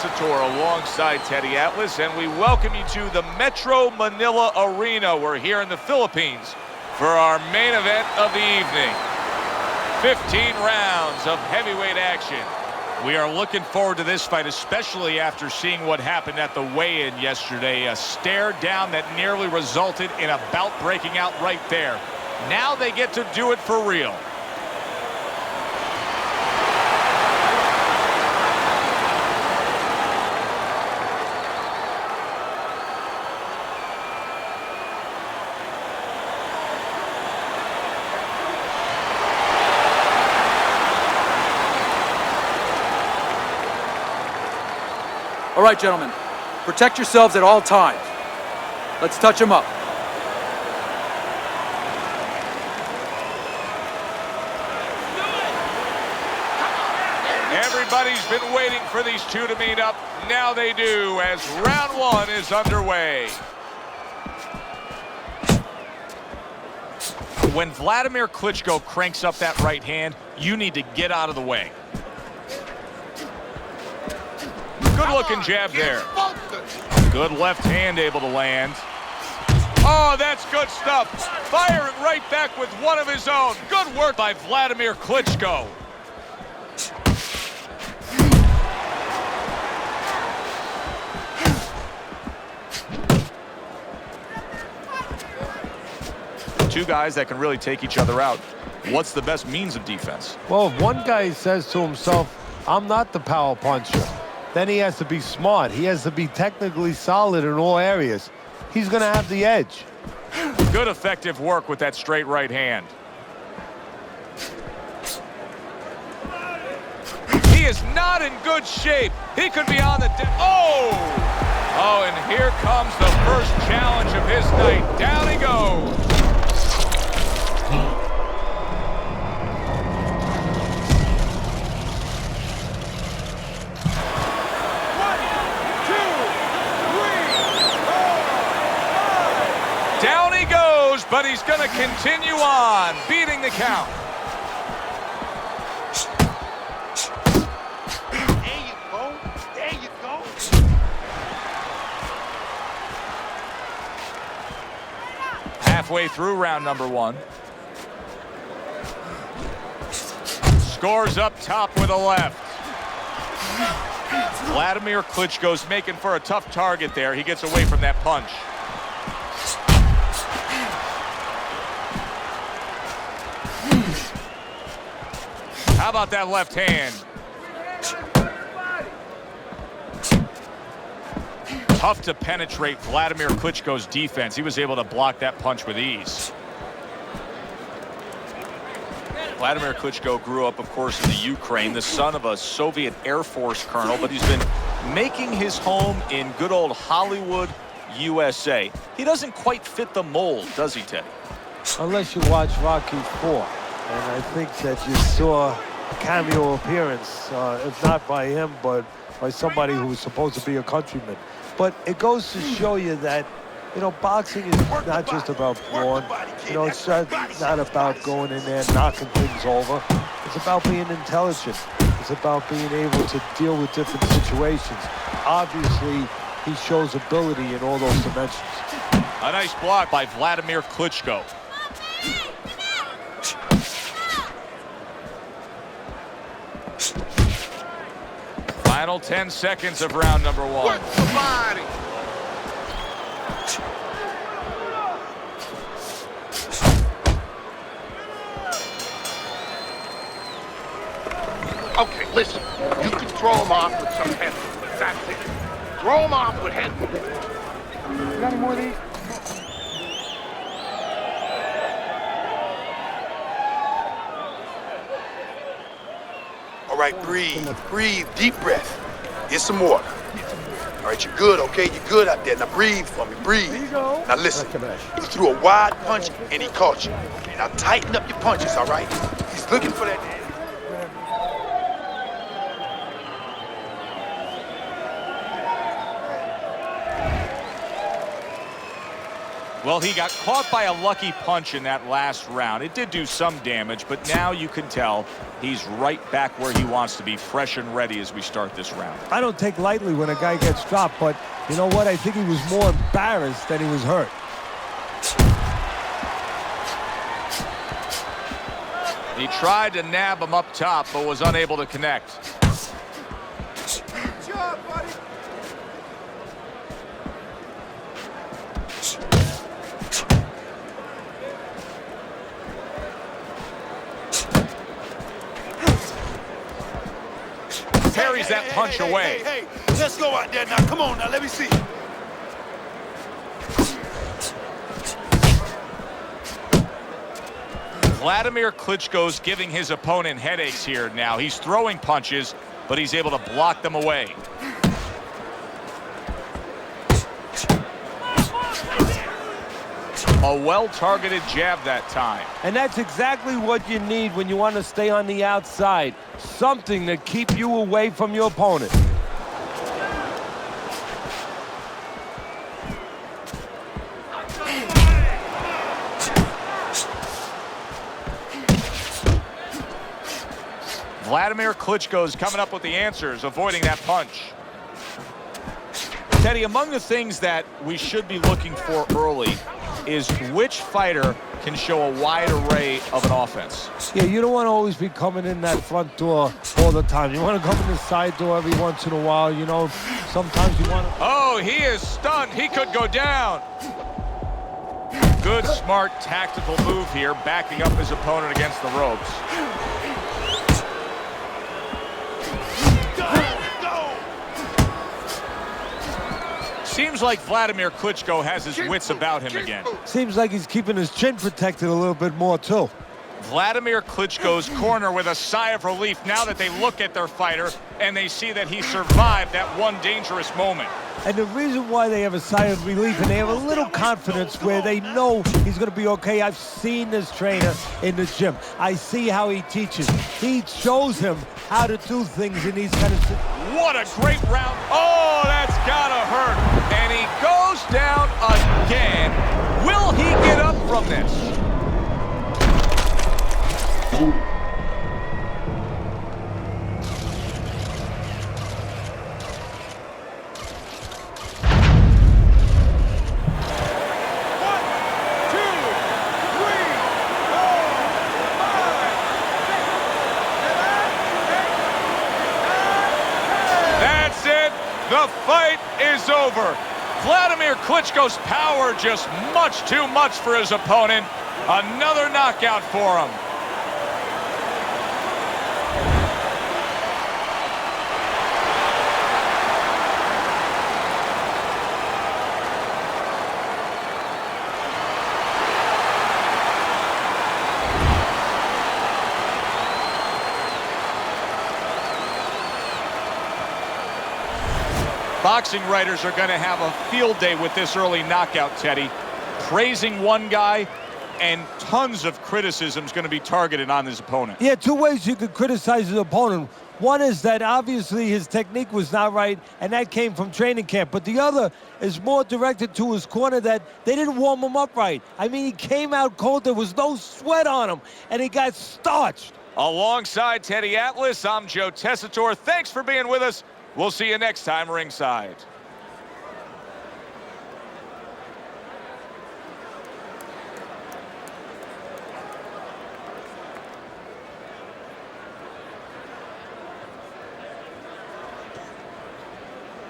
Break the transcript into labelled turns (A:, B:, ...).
A: Sator alongside Teddy Atlas, and we welcome you to the Metro Manila Arena. We're here in the Philippines for our main event of the evening. 15 rounds of heavyweight action. We are looking forward to this fight, especially after seeing what happened at the weigh-in yesterday. A stare down that nearly resulted in a bout breaking out right there. Now they get to do it for real.
B: All right, gentlemen, protect yourselves at all times. Let's touch them up.
A: Everybody's been waiting for these two to meet up. Now they do, as round one is underway. When Wladimir Klitschko cranks up that right hand, you need to get out of the way. Good-looking jab there. Good left hand able to land. Oh, that's good stuff. Firing right back with one of his own. Good work by Wladimir Klitschko. Two guys that can really take each other out. What's the best means of defense?
C: Well, if one guy says to himself, I'm not the power puncher, then he has to be smart. He has to be technically solid in all areas. He's going to have the edge.
A: Good effective work with that straight right hand. He is not in good shape. He could be on the oh! Oh, and here comes the first challenge of his night. Down he goes. Down he goes, but he's going to continue on, beating the count.
D: There you go. There you go.
A: Halfway through round number one. Scores up top with a left. Wladimir Klitschko's making for a tough target there. He gets away from that punch. How about that left hand? Tough to penetrate Wladimir Klitschko's defense. He was able to block that punch with ease. Wladimir Klitschko grew up, of course, in the Ukraine, the son of a Soviet Air Force colonel, but he's been making his home in good old Hollywood, USA. He doesn't quite fit the mold, does he, Teddy?
C: Unless you watch Rocky IV. And I think that you saw a cameo appearance, if not by him, but by somebody who was supposed to be a countryman. But it goes to show you that, you know, boxing is not just about brawn. You know, it's not about going in there and knocking things over. It's about being intelligent. It's about being able to deal with different situations. Obviously, he shows ability in all those dimensions.
A: A nice block by Wladimir Klitschko. Final 10 seconds of round number one.
D: Work the body. Okay, listen. You can throw him off with some head movement. That's it. Throw him off with head movement. You got any more of these? All right, breathe. Breathe. Deep breath. Get some water. All right, you're good, okay? You're good out there. Now breathe for me. Breathe. There you go. Now listen. You threw a wide punch and he caught you. Now tighten up your punches, all right? He's looking for that.
A: Well, he got caught by a lucky punch in that last round. It did do some damage, but now you can tell he's right back where he wants to be, fresh and ready as we start this round.
C: I don't take lightly when a guy gets dropped, but you know what? I think he was more embarrassed than he was hurt.
A: He tried to nab him up top, but was unable to connect.
D: Good job, buddy.
A: Parries that punch away.
D: Hey, let's go out there now. Come on now, let me see.
A: Wladimir Klitschko's giving his opponent headaches here now. He's throwing punches, but he's able to block them away. A well-targeted jab that time.
C: And that's exactly what you need when you want to stay on the outside. Something to keep you away from your opponent.
A: Wladimir Klitschko's coming up with the answers, avoiding that punch. Teddy, among the things that we should be looking for early is which fighter can show a wide array of an offense.
C: Yeah, you don't want to always be coming in that front door all the time. You want to come in the side door every once in a while. You know, sometimes you want to...
A: Oh, he is stunned. He could go down. Good, smart, tactical move here, backing up his opponent against the ropes. Seems like Wladimir Klitschko has his wits about him again.
C: Seems like he's keeping his chin protected a little bit more, too.
A: Wladimir Klitschko's corner with a sigh of relief now that they look at their fighter and they see that he survived that one dangerous moment.
C: And the reason why they have a sigh of relief and they have a little confidence where they know he's going to be okay. I've seen this trainer in the gym. I see how he teaches. He shows him how to do things in these kind of situations.
A: What a great round. Oh, that's gotta hurt. And he goes down again. Will he get up from this? The fight is over. Wladimir Klitschko's power just much too much for his opponent. Another knockout for him. Boxing writers are going to have a field day with this early knockout, Teddy. Praising one guy, and tons of criticism is going to be targeted on his opponent.
C: Yeah, two ways you could criticize his opponent. One is that obviously his technique was not right, and that came from training camp. But the other is more directed to his corner, that they didn't warm him up right. I mean, he came out cold. There was no sweat on him, and he got starched.
A: Alongside Teddy Atlas, I'm Joe Tessitore. Thanks for being with us. We'll see you next time ringside.